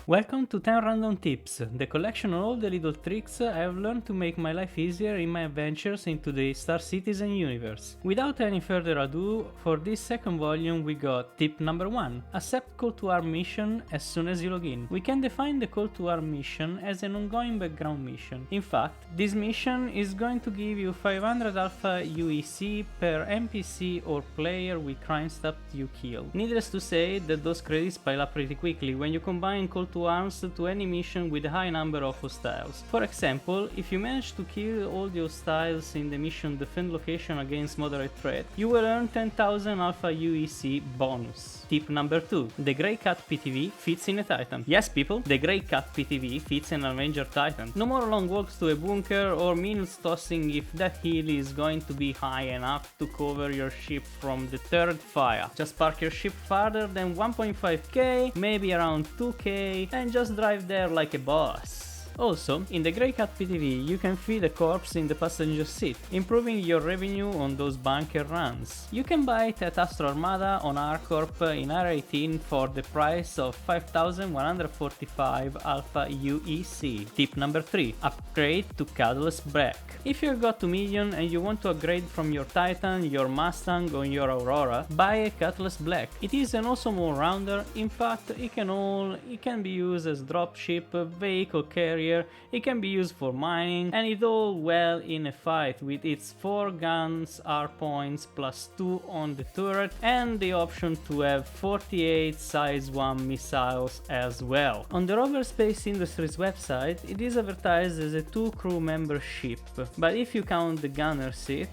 Welcome to 10 Random Tips, the collection of all the little tricks I have learned to make my life easier in my adventures into the Star Citizen universe. Without any further ado, for this second volume we got tip number 1. Accept call to arm mission as soon as you log in. We can define the call to arm mission as an ongoing background mission. In fact, this mission is going to give you 500 alpha UEC per NPC or player with crime stat you kill. Needless to say that those credits pile up pretty quickly when you combine call to arms to any mission with a high number of hostiles. For example, if you manage to kill all the hostiles in the mission defend location against moderate threat, you will earn 10,000 alpha UEC bonus. Tip number 2. The Grey Cat PTV fits in a Titan. Yes people, the Grey Cat PTV fits in an Avenger Titan. No more long walks to a bunker or minutes tossing if that hill is going to be high enough to cover your ship from the third fire. Just park your ship farther than 1.5k, maybe around 2k, and just drive there like a boss. Also, in the Grey Cat PTV you can feed a corpse in the passenger seat, improving your revenue on those bunker runs. You can buy it at Astro Armada on ArcCorp in R18 for the price of 5,145 alpha UEC. Tip number 3. Upgrade to Catalyst Black. If you've got 2 million and you want to upgrade from your Titan, your Mustang or your Aurora, buy a Catalyst Black. It is an awesome all-rounder. In fact, it can be used as dropship, vehicle carrier, it can be used for mining, and it all well in a fight with its 4 guns, R points plus 2 on the turret, and the option to have 48 size 1 missiles as well. On the Rover Space Industries website, it is advertised as a 2 crew member ship, but if you count the gunner seat,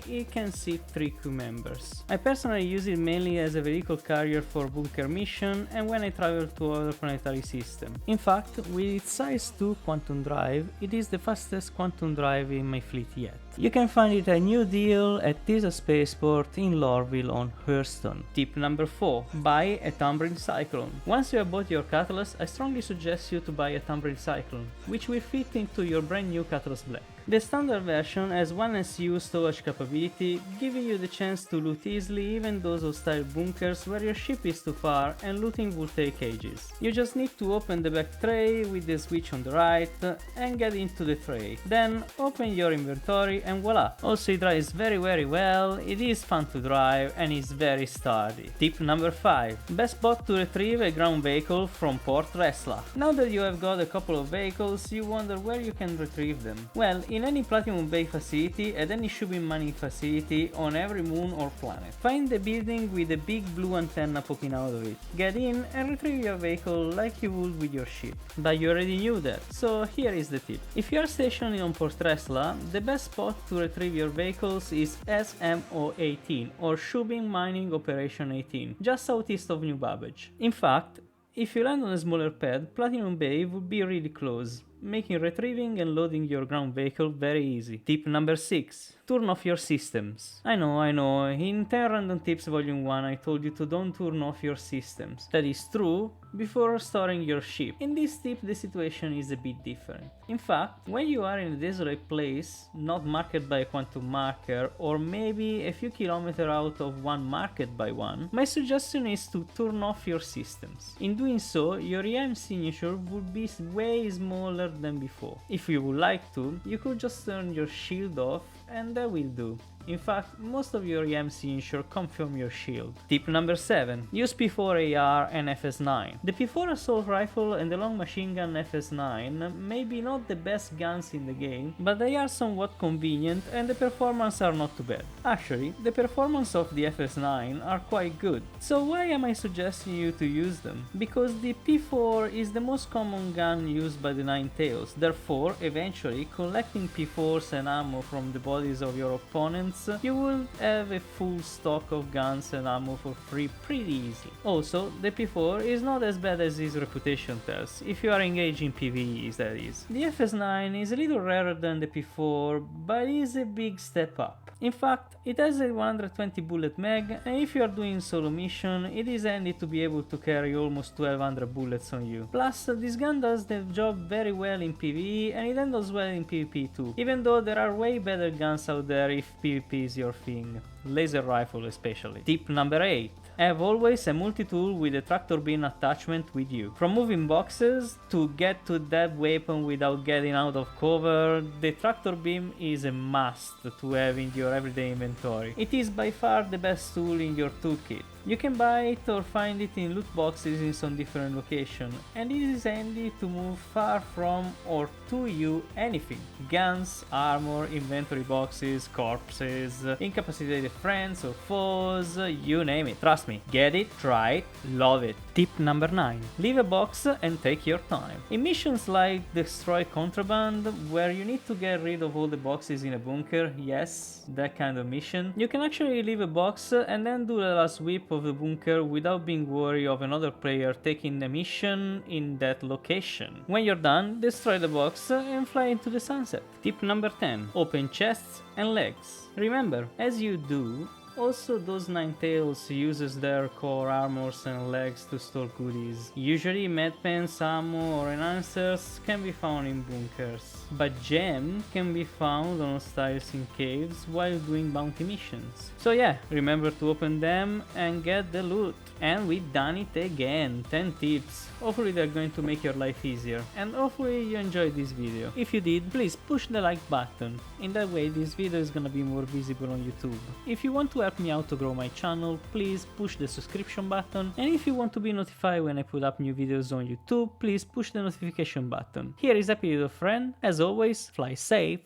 it can seat 3 crew members. I personally use it mainly as a vehicle carrier for bunker mission and when I travel to other planetary systems. In fact, with its size 2 Quantum Drive, it is the fastest Quantum Drive in my fleet yet. You can find it a new deal at Tisa Spaceport in Lorville on Hurston. Tip number 4. Buy a Tumbling Cyclone. Once you have bought your Catalyst, I strongly suggest you to buy a Tumbling Cyclone, which will fit into your brand new Catalyst Black. The standard version has 1 SU storage capability, giving you the chance to loot easily even those hostile bunkers where your ship is too far and looting will take ages. You just need to open the back tray with the switch on the right and get into the tray. Then open your inventory and voila! Also it drives very well, it is fun to drive and is very sturdy. Tip number 5. Best spot to retrieve a ground vehicle from Port Resla. Now that you have got a couple of vehicles, you wonder where you can retrieve them. Well, in any Platinum Bay facility, at any Shubin mining facility, on every moon or planet. Find the building with a big blue antenna poking out of it. Get in and retrieve your vehicle like you would with your ship. But you already knew that, so here is the tip. If you are stationed on Port Resla, the best spot to retrieve your vehicles is SMO18 or Shubin Mining Operation 18, just southeast of New Babbage. In fact, if you land on a smaller pad, Platinum Bay would be really close, making retrieving and loading your ground vehicle very easy. Tip number 6. Turn off your systems. I know, in 10 Random Tips Volume 1 I told you to don't turn off your systems. That is true before restoring your ship. In this tip the situation is a bit different. In fact, when you are in a desolate place, not marked by a quantum marker, or maybe a few kilometers out of one marked by one, my suggestion is to turn off your systems. In doing so, your EM signature would be way smaller than before. If you would like to, you could just turn your shield off and that will do. In fact, most of your EM signature come from your shield. Tip number 7. Use P4 AR and FS9. The P4 assault rifle and the long machine gun FS9 may be not the best guns in the game, but they are somewhat convenient and the performance are not too bad. Actually, the performance of the FS9 are quite good. So why am I suggesting you to use them? Because the P4 is the most common gun used by the Nine Tails. Therefore, eventually, collecting P4s and ammo from the bodies of your opponents, you will have a full stock of guns and ammo for free pretty easily. Also, the P4 is not as bad as his reputation tells, if you are engaged in PvEs that is. The FS9 is a little rarer than the P4, but is a big step up. In fact, it has a 120 bullet mag, and if you are doing solo mission, it is handy to be able to carry almost 1200 bullets on you. Plus, this gun does the job very well in PvE and it handles well in PvP too, even though there are way better guns out there if PvP is your thing. Laser rifle especially. Tip number 8. Have always a multi-tool with a tractor beam attachment with you. From moving boxes to get to that weapon without getting out of cover, the tractor beam is a must to have in your everyday inventory. It is by far the best tool in your toolkit. You can buy it or find it in loot boxes in some different locations, and it is handy to move far from or to you anything. Guns, armor, inventory boxes, corpses, incapacitated friends or foes, you name it. Trust me, get it, try it, love it. Tip number 9. Leave a box and take your time. In missions like Destroy Contraband, where you need to get rid of all the boxes in a bunker, yes, that kind of mission, you can actually leave a box and then do the last sweep of the bunker without being worried of another player taking the mission in that location. When you're done, destroy the box and fly into the sunset. Tip number 10. Open chests and legs. Remember, as you do, also those Ninetales uses their core armors and legs to store goodies. Usually medpens, ammo or enhancers can be found in bunkers, but gem can be found on hostiles in caves while doing bounty missions. So yeah, remember to open them and get the loot. And we've done it again, 10 tips. Hopefully they're going to make your life easier, and hopefully you enjoyed this video. If you did, please push the like button. In that way this video is gonna be more visible on YouTube. If you want to help me out to grow my channel, please push the subscription button, and if you want to be notified when I put up new videos on YouTube, please push the notification button. Here is Happy Little Friend. As always, fly safe.